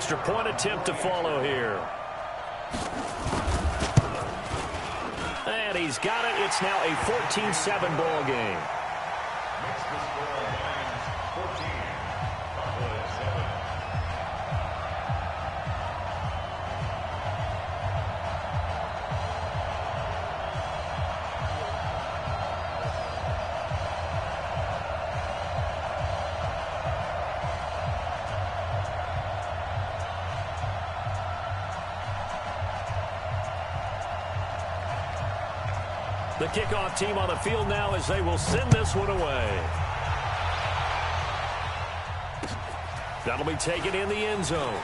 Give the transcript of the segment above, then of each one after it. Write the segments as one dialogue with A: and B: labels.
A: extra point attempt to follow here. And he's got it. It's now a 14-7 ball game. The kickoff team on the field now as they will send this one away. That'll be taken in the end zone.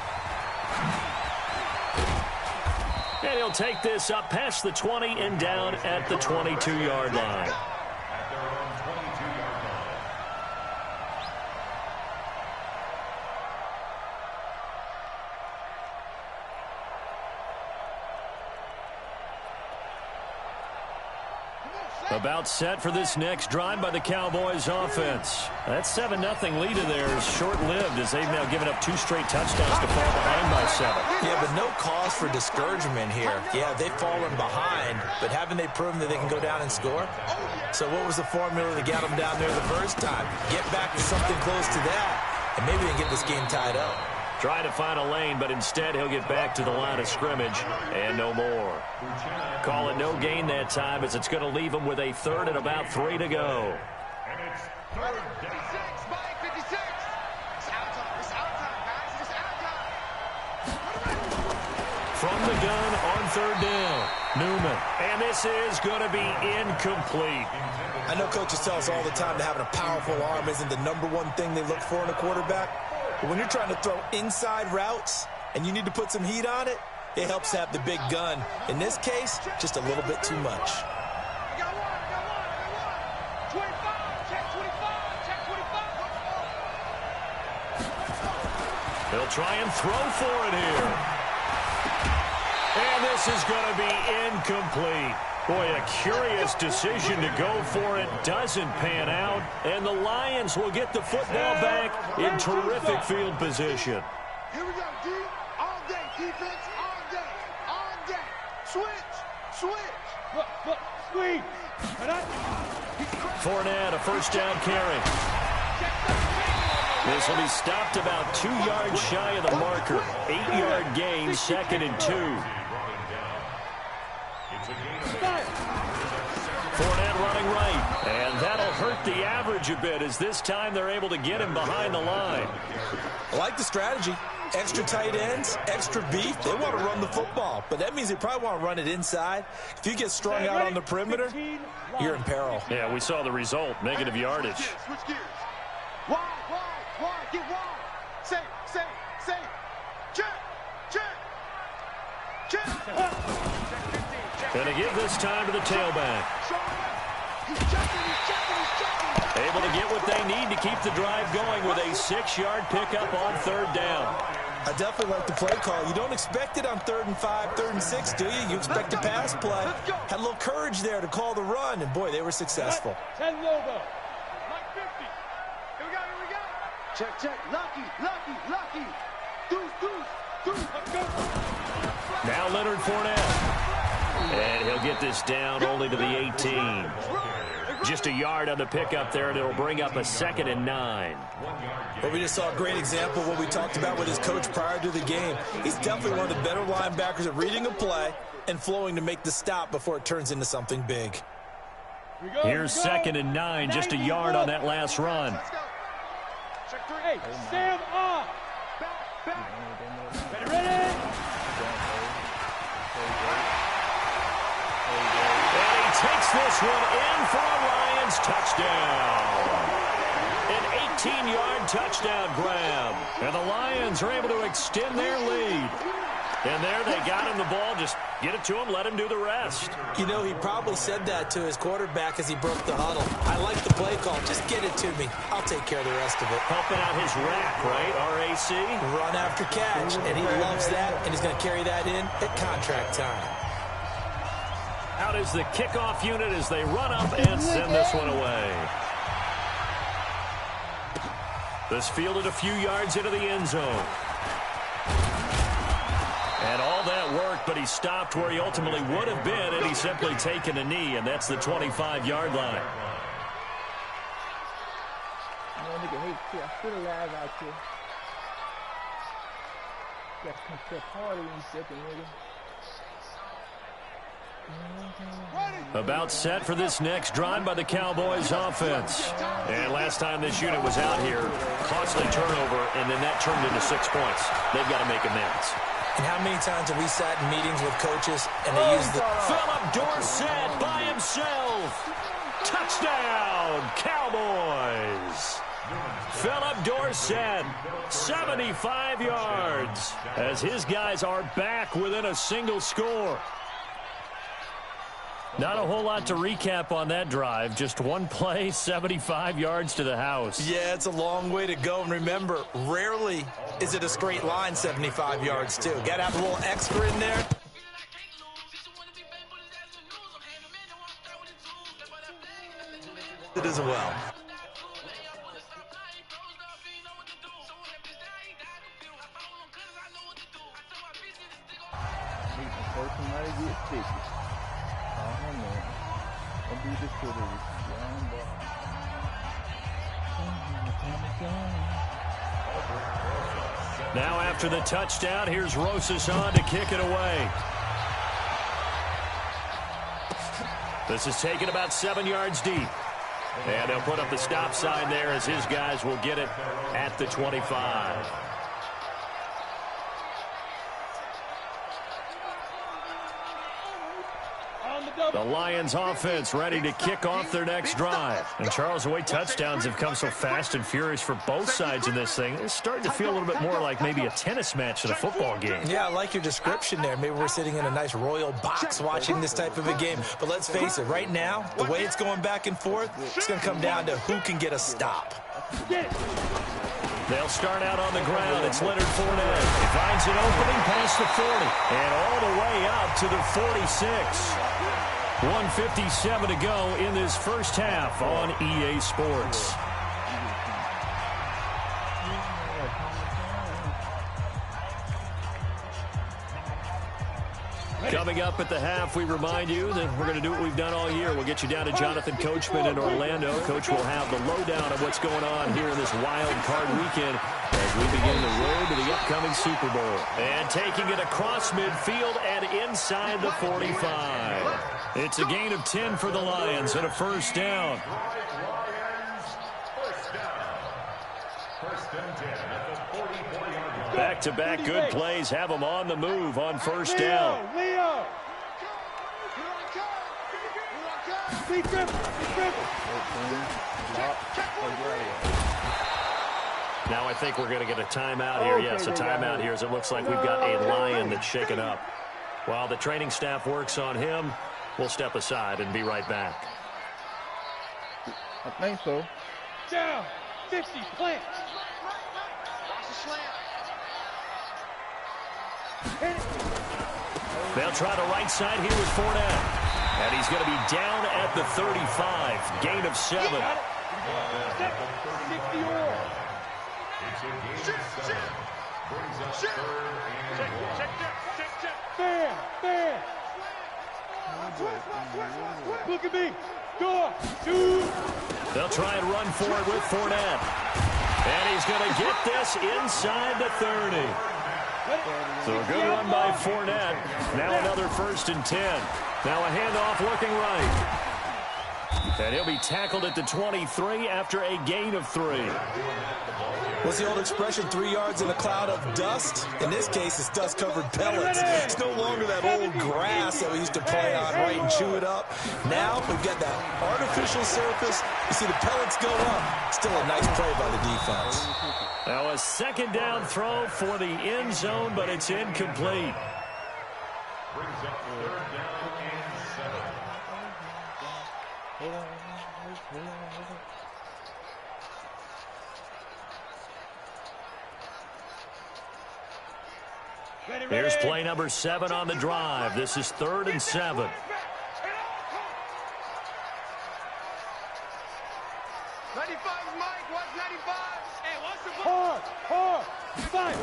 A: And he'll take this up past the 20 and down at the 22-yard line. About set for this next drive by the Cowboys offense. That 7-0 lead of theirs short-lived as they've now given up 2 straight touchdowns to fall behind by 7.
B: Yeah, but no cause for discouragement here. Yeah, they've fallen behind, but haven't they proven that they can go down and score? So what was the formula that got them down there the first time? Get back to something close to that, and maybe they can get this game tied up.
A: Trying to find a lane, but instead he'll get back to the line of scrimmage and no more. Call it no gain that time as it's going to leave him with a 3rd and about 3 to go.
C: And it's 3rd down. 56, Mike, 56. It's out time. It's out time, guys. It's out time.
A: From the gun on 3rd down, Newman. And this is going to be incomplete.
B: I know coaches tell us all the time that having a powerful arm isn't the #1 thing they look for in a quarterback. But when you're trying to throw inside routes and you need to put some heat on it, it helps have the big gun. In this case, just a little bit too much.
C: I got one. 25. Check 25. Check 25.
A: They'll try and throw for it here. And this is going to be incomplete. Boy, a curious decision to go for it doesn't pan out, and the Lions will get the football back in terrific field position.
C: Here we go, D. All day. Defense, all day. All day. Switch. Squeeze.
A: Fournette, a first down carry. This will be stopped about 2 yards shy of the marker. 8-yard gain, 2nd and 2. Fournette running right, and that'll hurt the average a bit as this time they're able to get him behind the line.
B: I like the strategy. Extra tight ends, extra beef. They want to run the football, but that means they probably want to run it inside. If you get strung out on the perimeter, you're in peril.
A: Yeah, we saw the result, negative yardage.
C: Switch gears. Wide. Get wide. Safe. Check.
A: Gonna give this time to the tailback.
C: He's checking.
A: Able to get what they need to keep the drive going with a 6-yard pickup on 3rd down.
B: I definitely like the play call. You don't expect it on 3rd and 5, 3rd and 6, do you? You expect a pass play. Had a little courage there to call the run, and boy, they were successful.
C: 10 logo. Mike 50. Here we go. Check. Lucky. Deuce. Let's go.
A: Now Leonard Fournette. And he'll get this down only to the 18. Just a yard on the pickup there, and it'll bring up a 2nd and 9.
B: Well, we just saw a great example of what we talked about with his coach prior to the game. He's definitely one of the better linebackers at reading a play and flowing to make the stop before it turns into something big.
A: Here's 2nd and 9, just a yard on that last run.
C: Check 3. Hey, stand up. Back. Ready?
A: Takes this one in for a Lions touchdown. An 18-yard touchdown grab. And the Lions are able to extend their lead. And there they got him the ball. Just get it to him, let him do the rest.
B: You know, he probably said that to his quarterback as he broke the huddle. I like the play call. Just get it to me. I'll take care of the rest of it.
A: Helping out his rack, right? RAC?
B: Run after catch. And he loves that, and he's going to carry that in at contract time.
A: Out is the kickoff unit as they run up and send this one away. This fielded a few yards into the end zone. mark, but he stopped where he ultimately would have been, and he's simply taken a knee, and that's the 25-yard line.
D: Nigga hate shit. I should have laughed out here. Got to come to a party in a second, nigga.
A: About set for this next drive by the Cowboys offense. And last time this unit was out here, costly turnover, and then that turned into 6 points. They've got to make amends.
B: And how many times have we sat in meetings with coaches and they use the...
A: Philip Dorsett by himself. Touchdown, Cowboys. Philip Dorsett, 75 yards, as his guys are back within a single score. Not a whole lot to recap on that drive. Just one play, 75 yards to the house.
B: Yeah, it's a long way to go. And remember, rarely is it a straight line 75 yards, too. Got to have a little extra in there. It as well.
A: Now after the touchdown, here's Rosas on to kick it away. This is taken about 7 yards deep. And they'll put up the stop sign there as his guys will get it at the 25. The Lions offense ready to kick off their next drive. And Charles, the way touchdowns have come so fast and furious for both sides in this thing, it's starting to feel a little bit more like maybe a tennis match than a football game.
B: Yeah, I like your description there. Maybe we're sitting in a nice royal box watching this type of a game. But let's face it, right now, the way it's going back and forth, it's going to come down to who can get a stop.
A: They'll start out on the ground. It's Leonard Fournette. He finds an opening past the 40 and all the way up to the 46. 1:57 to go in this first half on EA Sports. Coming up at the half, we remind you that we're going to do what we've done all year. We'll get you down to Jonathan Coachman in Orlando. Coach will have the lowdown of what's going on here in this wild card weekend as we begin the road to the upcoming Super Bowl. And taking it across midfield and inside the 45. It's a gain of 10 for the Lions and a first down. Back-to-back good plays have them on the move on first down. Now I think we're going to get a timeout here. Yes, a timeout here as it looks like we've got a Lion that's shaken up. While the training staff works on him, we'll step aside and be right back.
D: I think so.
C: Down, 50, plant.
A: They'll try the right side here with Fournette. And he's going to be down at the 35. Gain of 7.
C: Fair. Look at me. Go.
A: They'll try and run for it with Fournette. And he's going to get this inside the 30. So a good run by Fournette. Now another 1st and 10. Now a handoff looking right. And he'll be tackled at the 23 after a gain of 3.
B: What's the old expression, 3 yards in a cloud of dust? In this case, it's dust-covered pellets. It's no longer that old grass that we used to play on, right, and chew it up. Now we've got that artificial surface. You see the pellets go up. Still a nice play by the defense.
A: Now a second down throw for the end zone, but it's incomplete.
C: Brings up 3rd down and 7.
A: Here's play number 7 on the drive. This is 3rd and 7.
C: 95, Mike. What's 95? Hey, what's the ball? Hard. Fight.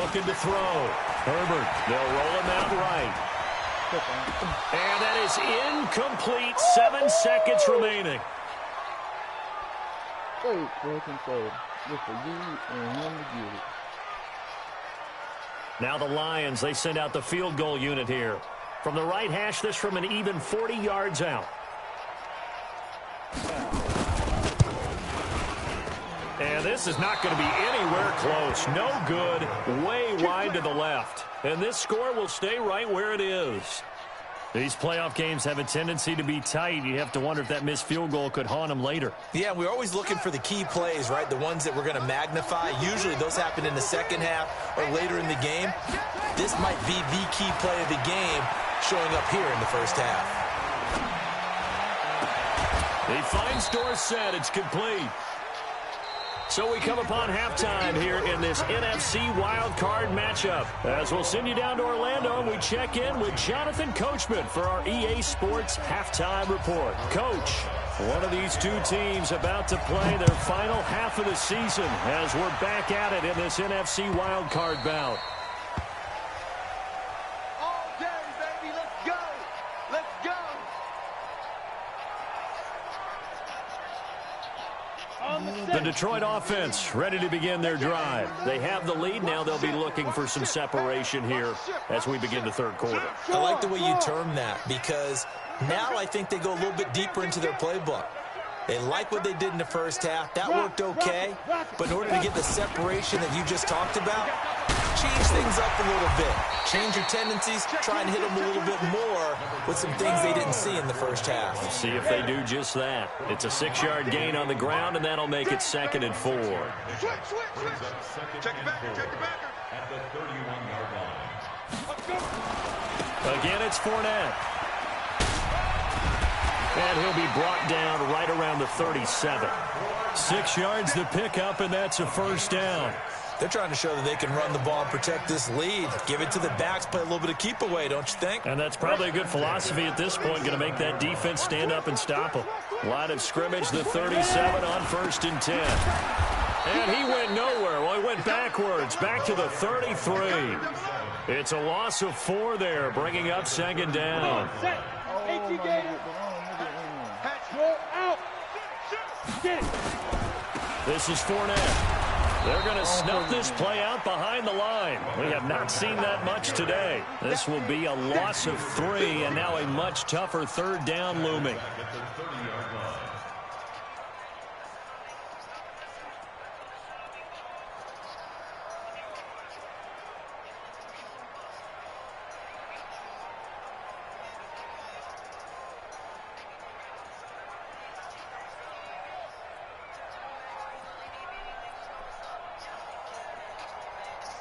A: Looking looking to throw. Herbert, they'll roll him out right. And that is incomplete. 7 seconds remaining.
D: Wait, broken save. With the lead and him to get it.
A: Now the Lions, they send out the field goal unit here. From the right hash, this from an even 40 yards out. And this is not going to be anywhere close. No good. Way wide to the left. And this score will stay right where it is. These playoff games have a tendency to be tight. You have to wonder if that missed field goal could haunt them later.
B: Yeah, we're always looking for the key plays, right? The ones that we're going to magnify. Usually those happen in the second half or later in the game. This might be the key play of the game showing up here in the first half.
A: He finds Dorsett. It's complete. So we come upon halftime here in this NFC wildcard matchup. As we'll send you down to Orlando, and we check in with Jonathan Coachman for our EA Sports Halftime Report. Coach, one of these two teams about to play their final half of the season as we're back at it in this NFC wildcard bout.
C: All day, baby. Let's go. Let's go.
A: The Detroit offense ready to begin their drive. They have the lead. Now they'll be looking for some separation here as we begin the third quarter.
B: I like the way you term that because now I think they go a little bit deeper into their playbook. They like what they did in the first half. That worked okay. But in order to get the separation that you just talked about, change things up a little bit. Change your tendencies. Try and hit them a little bit more with some things they didn't see in the first half.
A: Let's see if they do just that. It's a 6-yard gain on the ground, and that'll make it 2nd and 4.
C: Switch. Check it back. At the 31-yard line.
A: Again, it's Fournette. And he'll be brought down right around the 37. 6 yards to pick up, and that's a first down.
B: They're trying to show that they can run the ball and protect this lead. Give it to the backs, play a little bit of keep away, don't you think?
A: And that's probably a good philosophy at this point, going to make that defense stand up and stop them. Line of scrimmage, the 37 on 1st and 10. And he went nowhere. Well, he went backwards, back to the 33. It's a loss of 4 there, bringing up 2nd down. This is Fournette. They're going to snuff this play out behind the line. We have not seen that much today. This will be a loss of 3, and now a much tougher 3rd down looming.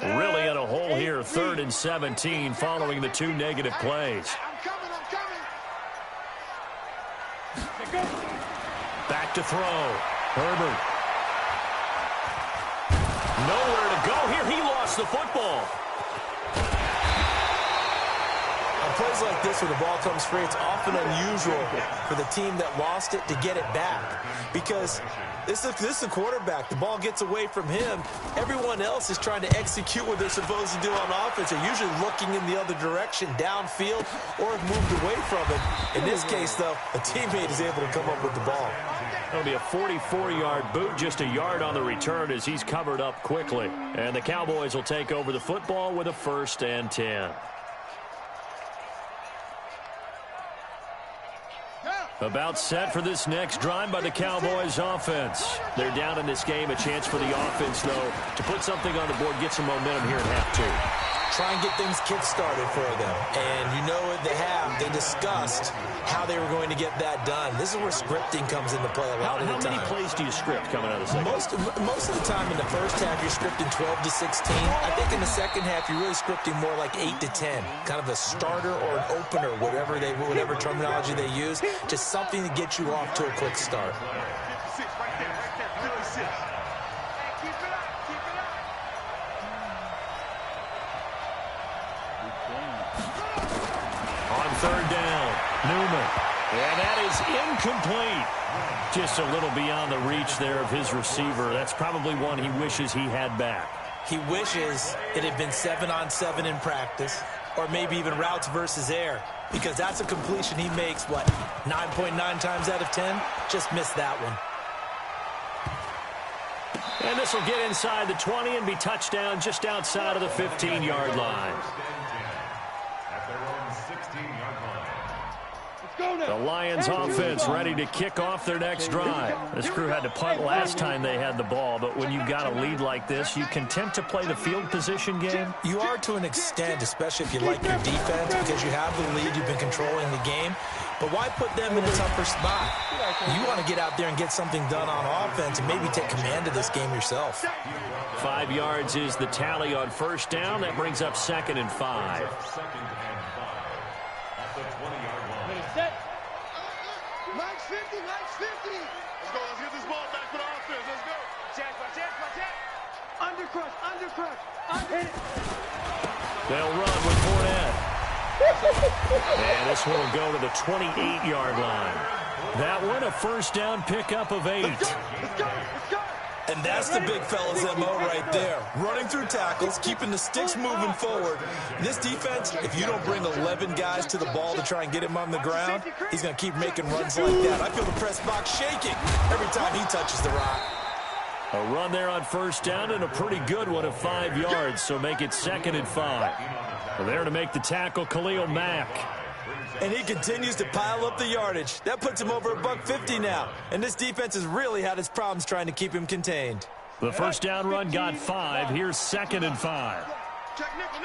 A: Really in a hole here, 3rd and 17 following the 2 negative plays.
C: I'm coming.
A: Back to throw. Herbert. Nowhere to go here. He lost the football.
B: On plays like this where the ball comes free, it's often unusual for the team that lost it to get it back because this is a quarterback. The ball gets away from him. Everyone else is trying to execute what they're supposed to do on offense. They're usually looking in the other direction, downfield, or have moved away from it. In this case, though, a teammate is able to come up with the ball.
A: That'll be a 44-yard boot, just a yard on the return as he's covered up quickly. And the Cowboys will take over the football with a 1st and 10. About set for this next drive by the Cowboys offense. They're down in this game. A chance for the offense, though, to put something on the board, get some momentum here in half 2.
B: Try and get things kick-started for them. And you know at the half, they discussed how they were going to get that done. This is where scripting comes into play a lot of the time.
A: How many plays do you script coming out of the second?
B: Most of the time in the first half, you're scripting 12 to 16. I think in the second half, you're really scripting more like 8 to 10. Kind of a starter or an opener, whatever terminology they use. Just something to get you off to a quick start.
C: 56 right there. 56. Hey, keep it up.
A: On 3rd down, Newman. And that is incomplete. Just a little beyond the reach there of his receiver. That's probably one he wishes he had back.
B: He wishes it had been 7-on-7 in practice, or maybe even routes versus air, because that's a completion he makes, what, 9.9 times out of 10? Just missed that one.
A: And this will get inside the 20 and be touchdown just outside of the 15-yard line. The Lions offense ready to kick off their next drive. This crew had to punt last time they had the ball, but when you've got a lead like this, you content to play the field position game?
B: You are to an extent, especially if you like your defense, because you have the lead, you've been controlling the game. But why put them in a tougher spot? You want to get out there and get something done on offense and maybe take command of this game yourself.
A: 5 yards is the tally on first down. That brings up 2nd and 5.
C: Max 50, Max 50. Let's go. Let's get this ball back for the offense. Let's go. Check. Undercrush. Hit it.
A: They'll run with Fournette. And this one will go to the 28-yard line. That one, a first down pickup of 8.
C: Let's go.
B: And that's the big fella's MO right there. Running through tackles, keeping the sticks moving forward. This defense, if you don't bring 11 guys to the ball to try and get him on the ground, he's going to keep making runs like that. I feel the press box shaking every time he touches the rock.
A: A run there on first down and a pretty good one of 5 yards, so make it 2nd and 5. Well, there to make the tackle, Khalil Mack.
B: And he continues to pile up the yardage. That puts him over $150 now. And this defense has really had its problems trying to keep him contained.
A: The first down run got 5. Here's 2nd and 5.
C: Check nickel.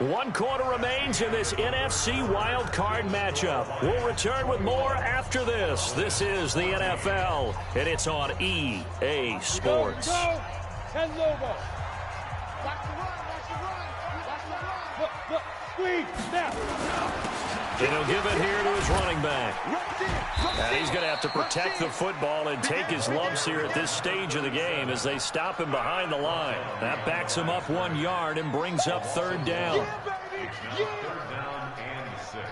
A: One quarter remains in this NFC wild card matchup. We'll return with more after this. This is the NFL, and it's on EA Sports. And he'll give it here to his running back. And he's going to have to protect the football and take his lumps here at this stage of the game as they stop him behind the line. That backs him up 1 yard and brings up 3rd down.
C: Yeah, baby. Yeah. 3rd down and 6.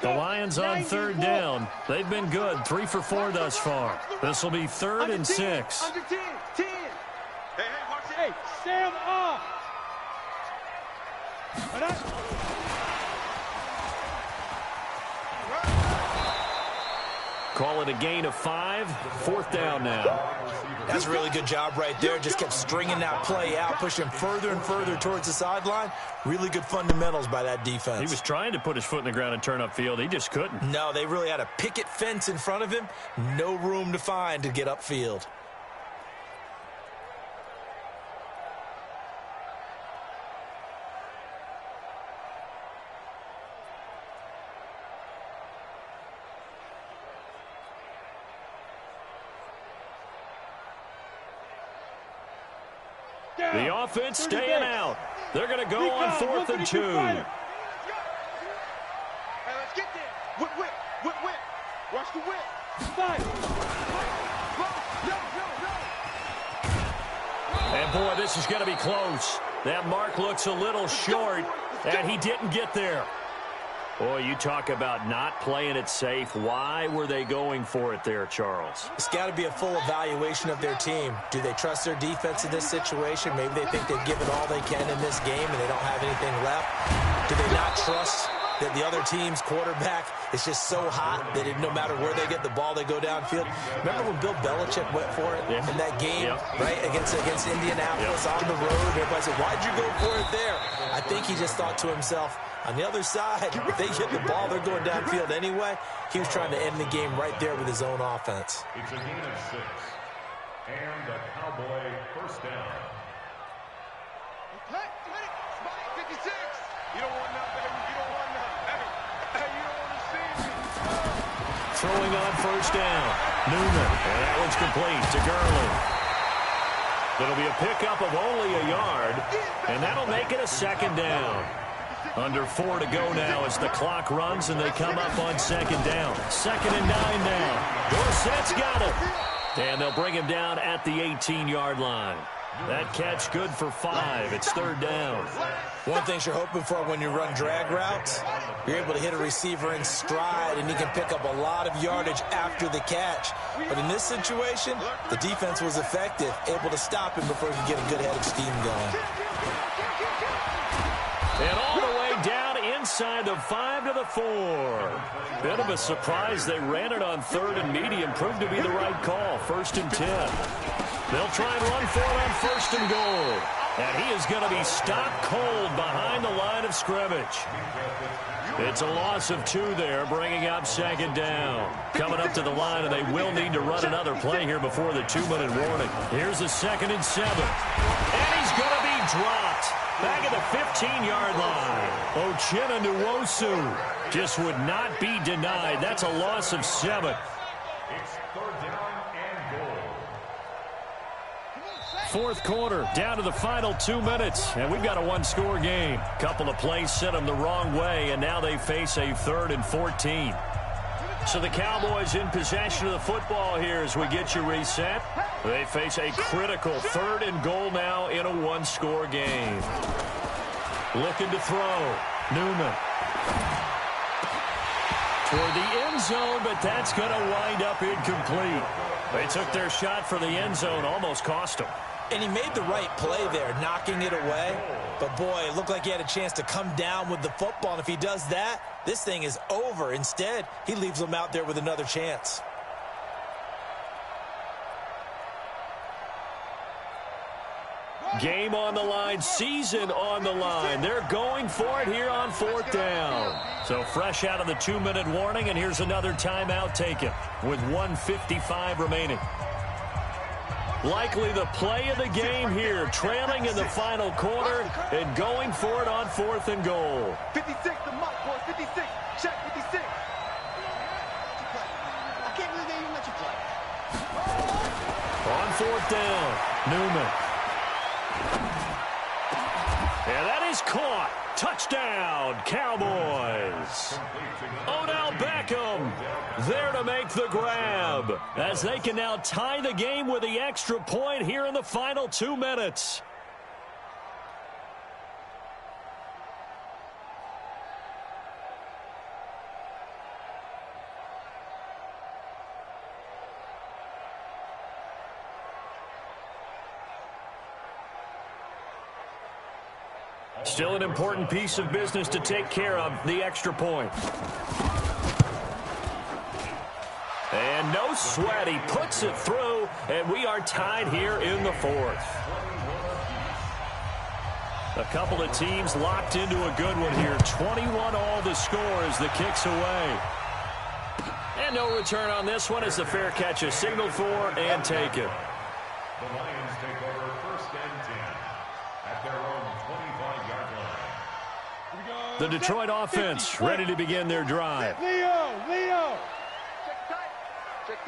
A: The Lions on 3rd down. They've been good, 3 for 4 thus far. This will be 3rd and 6.
C: Under 10. Hey, watch it. Hey, Sam off.
A: Call it a gain of 5. 4th down now.
B: That's a really good job right there. Just kept stringing that play out, pushing further and further towards the sideline. Really good fundamentals by that defense.
A: He was trying to put his foot in the ground and turn upfield. He just couldn't.
B: No, they really had a picket fence in front of him. No room to find to get upfield.
A: The offense staying out. They're going to go on 4th and 2.
C: Hey, let's get there. Whip. Watch the whip.
A: And, boy, this is going to be close. That mark looks a little short, and he didn't get there. Boy, you talk about not playing it safe. Why were they going for it there, Charles?
B: It's got to be a full evaluation of their team. Do they trust their defense in this situation? Maybe they think they've given all they can in this game and they don't have anything left. Do they not trust that the other team's quarterback is just so hot that no matter where they get the ball, they go downfield? Remember when Bill Belichick went for it in that game, right, against Indianapolis on the road? Everybody said, why'd you go for it there? I think he just thought to himself, on the other side, if they hit the ball, they're going downfield anyway. He was trying to end the game right there with his own offense.
E: It's a gain of 6. And the Cowboy first down.
C: Hey, Spike 56. You don't want nothing. You don't want nothing. Hey, you don't want to see me.
A: Throwing on first down. Newman. And that one's complete to Gurley. It'll be a pickup of only a yard, and that'll make it a 2nd down. Under 4 to go now as the clock runs and they come up on 2nd down. 2nd and 9 now. Dorsett's got it. And they'll bring him down at the 18-yard line. That catch good for 5. It's 3rd down.
B: One thing you're hoping for when you run drag routes, you're able to hit a receiver in stride, and he can pick up a lot of yardage after the catch. But in this situation, the defense was effective, able to stop him before he could get a good head of steam going.
A: And all the way down inside the 5 to the 4. Bit of a surprise. They ran it on 3rd and medium. Proved to be the right call. 1st and 10. They'll try and run for it on 1st and goal. And he is going to be stopped cold behind the line of scrimmage. It's a loss of 2 there, bringing up 2nd down. Coming up to the line, and they will need to run another play here before the 2-minute warning. Here's a 2nd and 7. And he's going to be dropped. Back at the 15-yard line. Ochena Nwosu just would not be denied. That's a loss of 7.
E: It's 3rd down and goal.
A: 4th quarter, down to the final 2 minutes, and we've got a 1-score game. Couple of plays sent them the wrong way, and now they face a 3rd and 14. So the Cowboys in possession of the football here as we get you reset. They face a critical 3rd and goal now in a 1-score game. Looking to throw. Newman. Toward the end zone, but that's going to wind up incomplete. They took their shot for the end zone, almost cost them.
B: And he made the right play there, knocking it away. But, boy, it looked like he had a chance to come down with the football. And if he does that, this thing is over. Instead, he leaves them out there with another chance.
A: Game on the line, season on the line. They're going for it here on 4th down. So fresh out of the 2-minute warning, and here's another timeout taken with 1:55 remaining. Likely the play of the game here, trailing in the final quarter and going for it on 4th and goal.
C: 56, the mark, boy, 56. Check 56. I can't believe they even let you play.
A: On 4th down, Newman. And that is caught. Touchdown, Cowboys. Odell Beckham there to make the grab as they can now tie the game with the extra point here in the final 2 minutes. Still an important piece of business to take care of, the extra point. And no sweat, he puts it through, and we are tied here in the 4th. A couple of teams locked into a good one here. 21 all to score as the kick's away. And no return on this one as the fair catch is signaled for and taken.
E: The Lions take over 1st and 10 at their own 25-yard line.
A: The Detroit offense ready to begin their drive.
C: Leo. Check tight. Check.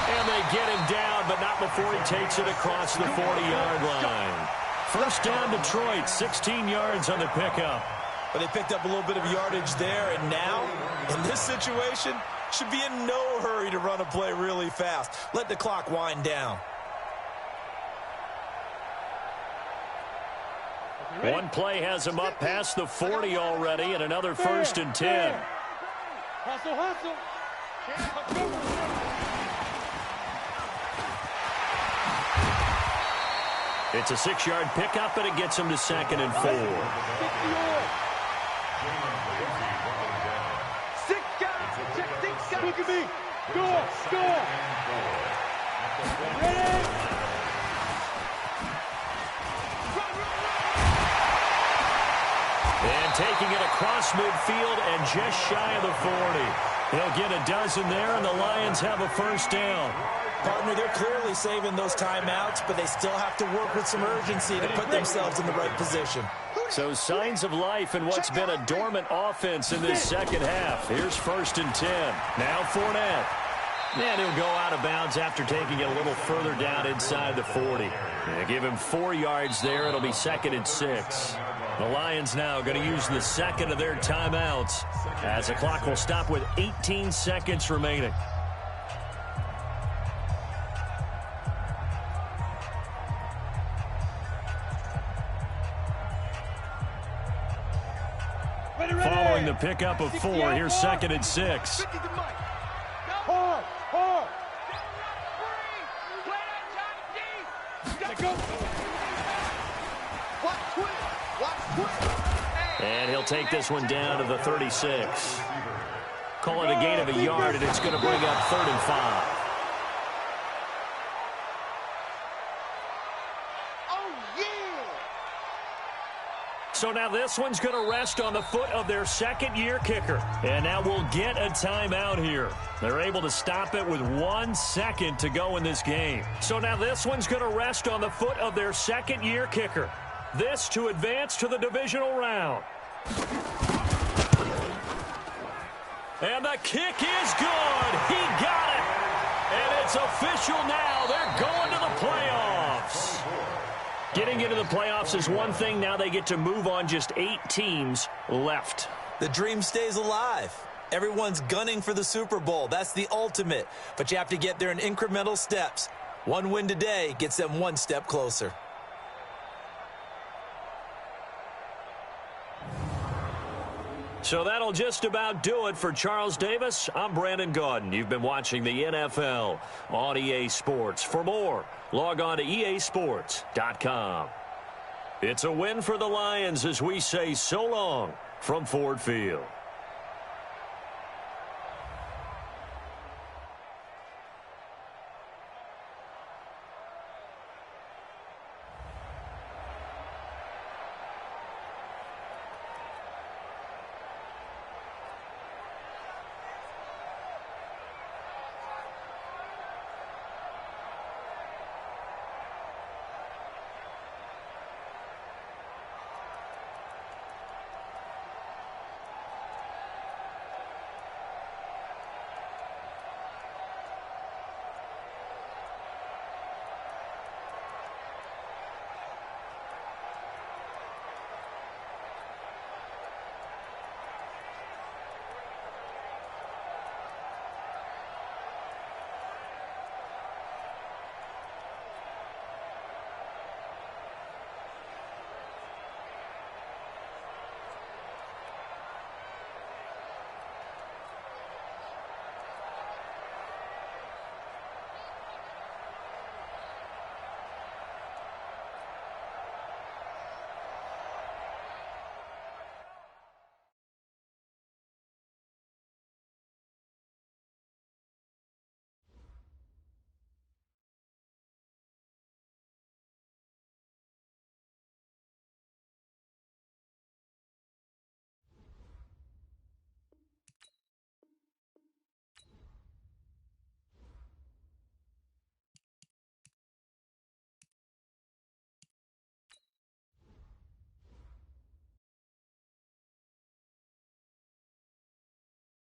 A: And they get him down, but not before he takes it across the 40-yard line. 1st down, Detroit, 16 yards on the pickup.
B: But they picked up a little bit of yardage there, and now, in this situation, should be in no hurry to run a play really fast. Let the clock wind down.
A: One play has him up past the 40 already, and another 1st and 10.
C: Hustle.
A: It's a 6-yard pickup, and it gets him to 2nd and 4.
C: 6 guys. Check 6 guys. Look at me. Score. Ready?
A: And taking it across midfield and just shy of the 40. He'll get a dozen there, and the Lions have a 1st down.
B: Partner, they're clearly saving those timeouts, but they still have to work with some urgency to put themselves in the right position.
A: So signs of life in what's been a dormant offense in this second half. Here's 1st and 10. Now Fournette. And he'll go out of bounds after taking it a little further down inside the 40. They give him 4 yards there. It'll be 2nd and 6. The Lions now going to use the second of their timeouts as the clock will stop with 18 seconds remaining. Following the pickup of 4, here's 2nd and 6. And he'll take this one down to the 36. Call it a gain of a yard, and it's going to bring up 3rd and 5. So now this one's going to rest on the foot of their second-year kicker. And now we'll get a timeout here. They're able to stop it with 1 second to go in this game. So now this one's going to rest on the foot of their second-year kicker. This to advance to the divisional round. And the kick is good. He got it. And it's official now. They're going to the playoffs. Getting into the playoffs is one thing. Now they get to move on. Just 8 teams left.
B: The dream stays alive. Everyone's gunning for the Super Bowl. That's the ultimate. But you have to get there in incremental steps. One win today gets them 1 step closer.
A: So that'll just about do it for Charles Davis. I'm Brandon Gaudin. You've been watching the NFL on EA Sports. For more, log on to easports.com. It's a win for the Lions as we say so long from Ford Field.